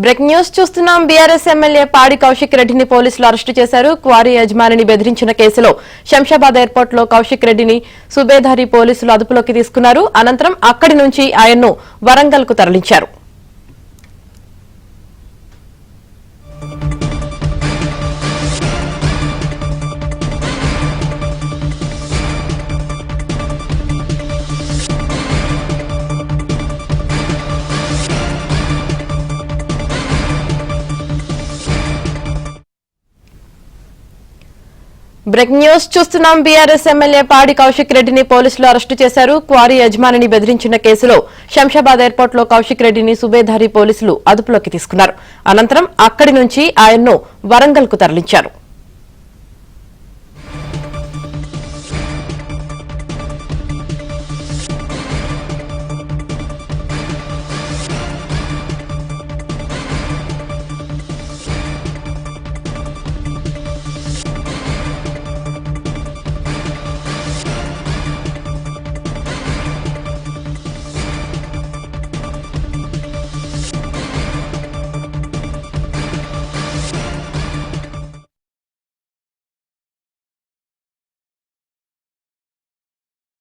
Break news చూస్తున్నాం. BRS MLA పాడి కౌశిక్ రెడ్డిని పోలీసులు అరెస్టు చేశారు. క్వారీ యజమానిని బెదిరించిన కేసులో శంషాబాద్ ఎయిర్పోర్ట్ లో కౌశిక్ రెడ్డిని సుబేదారి పోలీసులు అదుపులోకి తీసుకున్నారు. అనంతరం అక్కడి నుంచి ఆయన్ను వరంగల్ కు తరలించారు. బ్రేక్ న్యూస్ చూస్తున్నాం. బీఆర్ఎస్ ఎమ్మెల్యే పాడి కౌశిక్ రెడ్డిని పోలీసులు అరెస్టు చేశారు. క్వారీ యజమానిని బెదిరించిన కేసులో శంషాబాద్ ఎయిర్పోర్ట్ లో కౌశిక్ రెడ్డిని సుబేదారి పోలీసులు అదుపులోకి తీసుకున్నారు. అనంతరం అక్కడి నుంచి ఆయన్ను వరంగల్ కు తరలించారు.